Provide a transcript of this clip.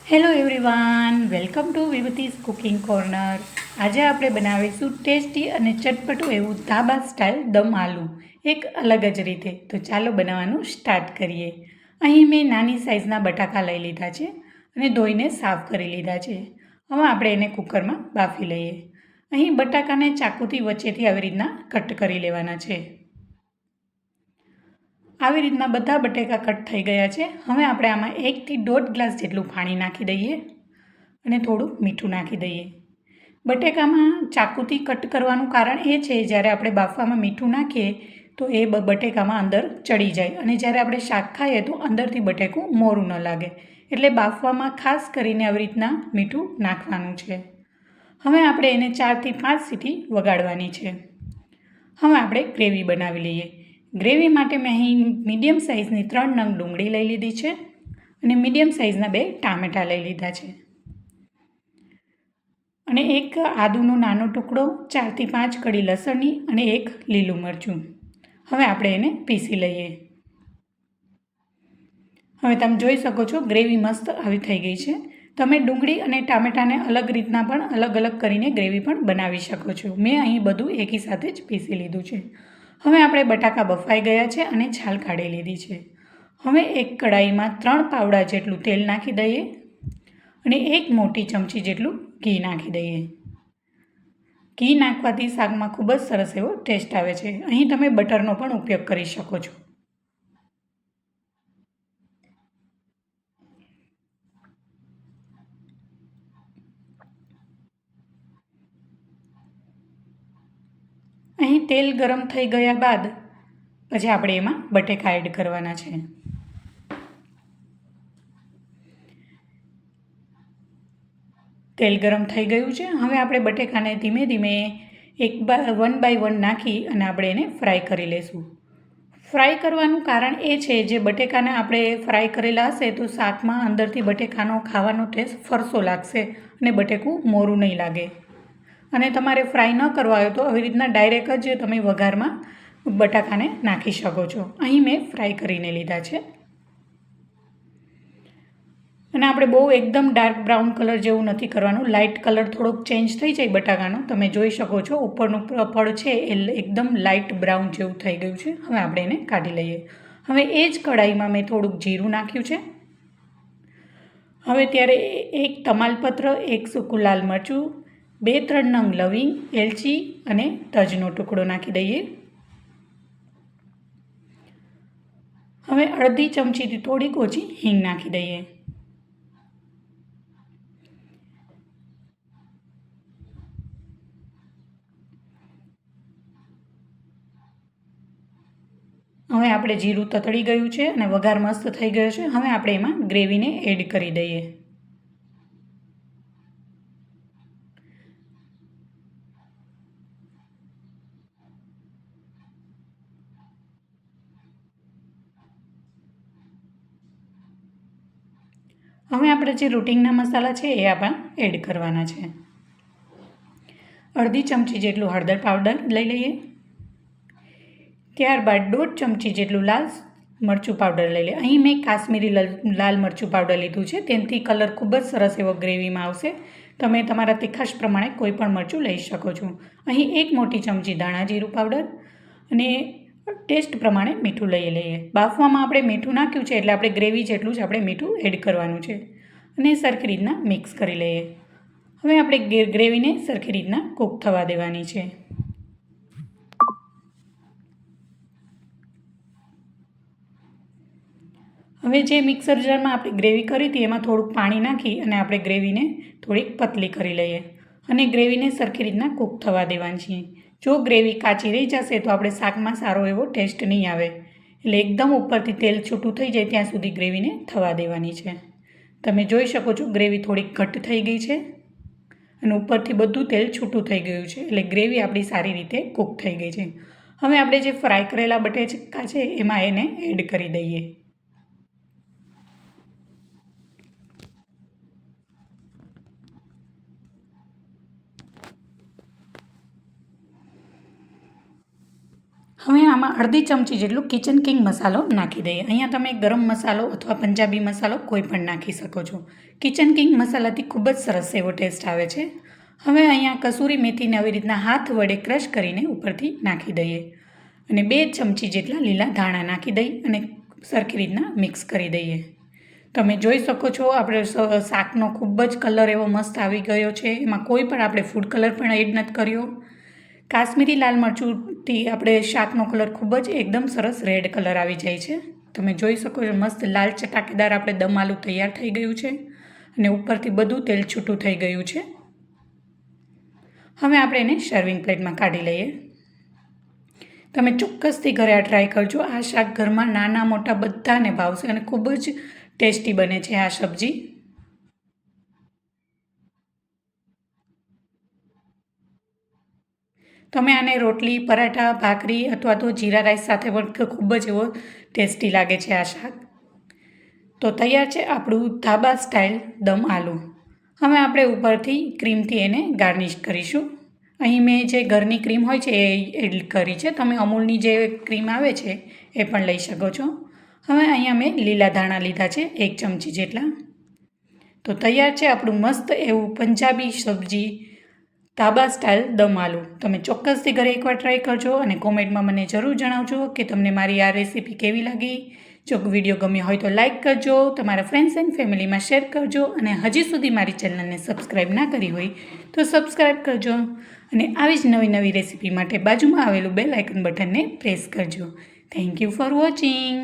Hello everyone, welcome to વિભૂતિસ cooking corner. આજે આપણે બનાવીશું ટેસ્ટી અને ચટપટું એવું ધાબા સ્ટાઇલ દમ આલુ, એક અલગ જ રીતે. તો ચાલો બનાવવાનું સ્ટાર્ટ કરીએ. અહીં મેં નાની સાઇઝના બટાકા લઈ લીધા છે અને ધોઈને સાફ કરી લીધા છે. હવે આપણે એને કુકરમાં બાફી લઈએ. અહીં બટાકાને ચાકુથી વચ્ચેથી આવી રીતના કટ કરી લેવાના છે. આવી રીતના બધા બટેકા કટ થઈ ગયા છે. હવે આપણે આમાં 1 થી 1.5 ગ્લાસ જેટલું પાણી નાખી દઈએ અને થોડુંક મીઠું નાખી દઈએ. બટેકામાં ચાકુથી કટ કરવાનું કારણ એ છે, જ્યારે આપણે બાફવામાં મીઠું નાખીએ તો એ બટેકામાં અંદર ચડી જાય અને જ્યારે આપણે શાક ખાઈએ તો અંદરથી બટેકું મોરું ન લાગે. એટલે બાફવામાં ખાસ કરીને આવી રીતના મીઠું નાખવાનું છે. હવે આપણે એને 4 થી 5 સીટી વગાડવાની છે. હવે આપણે ગ્રેવી બનાવી લઈએ. ગ્રેવી માટે મેં અહીં મીડિયમ સાઇઝની 3 નંગ ડુંગળી લઈ લીધી છે અને મીડિયમ સાઇઝના 2 ટામેટાં લઈ લીધા છે અને એક આદુનો નાનો ટુકડો, 4 થી 5 કળી લસણની અને એક લીલું મરચું. હવે આપણે એને પીસી લઈએ. હવે તમે જોઈ શકો છો ગ્રેવી મસ્ત આવી થઈ ગઈ છે. તમે ડુંગળી અને ટામેટાને અલગ રીતના પણ અલગ કરીને ગ્રેવી પણ બનાવી શકો છો. મેં અહીં બધું એકી સાથે જ પીસી લીધું છે. હવે આપણે બટાકા બફાઈ ગયા છે અને છાલ કાઢી લીધી છે. હવે એક કડાઈમાં 3 પાવડા જેટલું તેલ નાખી દઈએ અને 1 મોટી ચમચી જેટલું ઘી નાખી દઈએ. ઘી નાખવાથી શાકમાં ખૂબ જ સરસ એવો ટેસ્ટ આવે છે. અહીં તમે બટરનો પણ ઉપયોગ કરી શકો છો. અહીં તેલ ગરમ થઈ ગયા બાદ પછી આપણે એમાં બટેકા એડ કરવાના છે. તેલ ગરમ થઈ ગયું છે. હવે આપણે બટેકાને ધીમે ધીમે 1 બાય 1 નાખી અને આપણે એને ફ્રાય કરી લઈશું. ફ્રાય કરવાનું કારણ એ છે, જે બટેકાને આપણે ફ્રાય કરેલા હશે તો શાકમાં અંદરથી બટેકાનો ખાવાનો ટેસ્ટ ફરસો લાગશે અને બટેકું મોરું નહીં લાગે. અને તમારે ફ્રાય ન કરવા હોય તો આવી રીતના ડાયરેક્ટ જ તમે વઘારમાં બટાકાને નાખી શકો છો. અહીં મેં ફ્રાય કરીને લીધા છે અને આપણે બહુ એકદમ ડાર્ક બ્રાઉન કલર જેવું નથી કરવાનું. લાઇટ કલર થોડોક ચેન્જ થઈ જાય બટાકાનો. તમે જોઈ શકો છો ઉપરનું પડ છે એ એકદમ લાઇટ બ્રાઉન જેવું થઈ ગયું છે. હવે આપણે એને કાઢી લઈએ. હવે એ જ કઢાઈમાં મેં થોડુંક જીરું નાખ્યું છે. હવે ત્યારે 1 તમાલપત્ર, 1 સૂકું લાલ મરચું, 2-3 નંગ લવિંગ, એલચી અને તજનો ટુકડો નાખી દઈએ. હવે અડધી ચમચીથી થોડીક ઓછી હિંગ નાખી દઈએ. હવે આપણે જીરું તતડી ગયું છે અને વઘાર મસ્ત થઈ ગયો છે. હવે આપણે એમાં ગ્રેવીને એડ કરી દઈએ. હવે આપણે જે રૂટિનના મસાલા છે એ આપણે એડ કરવાના છે. અડધી ચમચી જેટલું હળદર પાવડર લઈ લઈએ. ત્યારબાદ 1.5 ચમચી જેટલું લાલ મરચું પાવડર લઈ લઈએ. અહીં મેં કાશ્મીરી લાલ મરચું પાવડર લીધું છે. તેનાથી કલર ખૂબ જ સરસ એવો ગ્રેવીમાં આવશે. તમે તમારા તીખાશ પ્રમાણે કોઈ પણ મરચું લઈ શકો છો. અહીં 1 મોટી ચમચી ધાણા જીરું પાવડર અને ટેસ્ટ પ્રમાણે મીઠું લઈ લઈએ. બાફવામાં આપણે મીઠું નાખ્યું છે એટલે આપણે ગ્રેવી જેટલું જ આપણે મીઠું એડ કરવાનું છે અને સરખી રીતના મિક્સ કરી લઈએ. હવે આપણે ગ્રેવીને સરખી રીતના કૂક થવા દેવાની છે. હવે જે મિક્સર જારમાં આપણે ગ્રેવી કરી હતી એમાં થોડુંક પાણી નાખી અને આપણે ગ્રેવીને થોડીક પતલી કરી લઈએ અને ગ્રેવીને સરખી રીતના કૂક થવા દેવાની છે. જો ગ્રેવી કાચી રહી જશે તો આપણે શાકમાં સારો એવો ટેસ્ટ નહીં આવે. એટલે એકદમ ઉપરથી તેલ છૂટું થઈ જાય ત્યાં સુધી ગ્રેવીને થવા દેવાની છે. તમે જોઈ શકો છો ગ્રેવી થોડીક ઘટ્ટ થઈ ગઈ છે અને ઉપરથી બધું તેલ છૂટું થઈ ગયું છે. એટલે ગ્રેવી આપણી સારી રીતે કૂક થઈ ગઈ છે. હવે આપણે જે ફ્રાય કરેલા બટેકા છે એમાં એને એડ કરી દઈએ. હવે આમાં અડધી ચમચી જેટલું કિચન કિંગ મસાલો નાખી દઈએ. અહીંયા તમે ગરમ મસાલો અથવા પંજાબી મસાલો કોઈ પણ નાખી શકો છો. કિચન કિંગ મસાલાથી ખૂબ જ સરસ એવો ટેસ્ટ આવે છે. હવે અહીંયા કસૂરી મેથીને આવી રીતના હાથ વડે ક્રશ કરીને ઉપરથી નાખી દઈએ અને 2 ચમચી જેટલા લીલા ધાણા નાખી દઈ અને સરખી રીતના મિક્સ કરી દઈએ. તમે જોઈ શકો છો આપણે શાકનો ખૂબ જ કલર એવો મસ્ત આવી ગયો છે. એમાં કોઈ પણ આપણે ફૂડ કલર પણ એડ નથી કર્યો. કાશ્મીરી લાલ મરચુંથી આપણે શાકનો કલર ખૂબ જ એકદમ સરસ રેડ કલર આવી જાય છે. તમે જોઈ શકો છો મસ્ત લાલ ચટાકેદાર આપણે દમ આલુ તૈયાર થઈ ગયું છે અને ઉપરથી બધું તેલ છૂટું થઈ ગયું છે. હવે આપણે એને સર્વિંગ પ્લેટમાં કાઢી લઈએ. તમે ચોક્કસથી ઘરે આ ટ્રાય કરજો. આ શાક ઘરમાં નાના મોટા બધાને ભાવશે અને ખૂબ જ ટેસ્ટી બને છે આ સબ્જી. તમે આને રોટલી, પરાઠા, ભાખરી અથવા તો જીરા રાઈસ સાથે પણ ખૂબ જ એવો ટેસ્ટી લાગે છે આ શાક. તો તૈયાર છે આપણું ધાબા સ્ટાઇલ દમ આલુ. હવે આપણે ઉપરથી ક્રીમથી એને ગાર્નિશ કરીશું. અહીં મેં જે ઘરની ક્રીમ હોય છે એ એડ કરી છે. તમે અમૂલની જે ક્રીમ આવે છે એ પણ લઈ શકો છો. હવે અહીંયા મેં લીલા ધાણા લીધા છે 1 ચમચી જેટલા. તો તૈયાર છે આપણું મસ્ત એવું પંજાબી સબ્જી ધાબા સ્ટાઇલ દમ આલુ. તમે ચોક્કસથી ઘરે એકવાર ટ્રાય કરજો અને કોમેન્ટમાં મને જરૂર જણાવજો કે તમને મારી આ રેસીપી કેવી લાગી. જો વિડીયો ગમ્યો હોય તો લાઇક કરજો, તમારા ફ્રેન્ડ્સ એન્ડ ફેમિલીમાં શેર કરજો અને હજી સુધી મારી ચેનલને સબસ્ક્રાઈબ ના કરી હોય તો સબસ્ક્રાઈબ કરજો અને આવી જ નવી નવી રેસીપી માટે બાજુમાં આવેલું બેલ આઇકન બટનને પ્રેસ કરજો. Thank you for watching.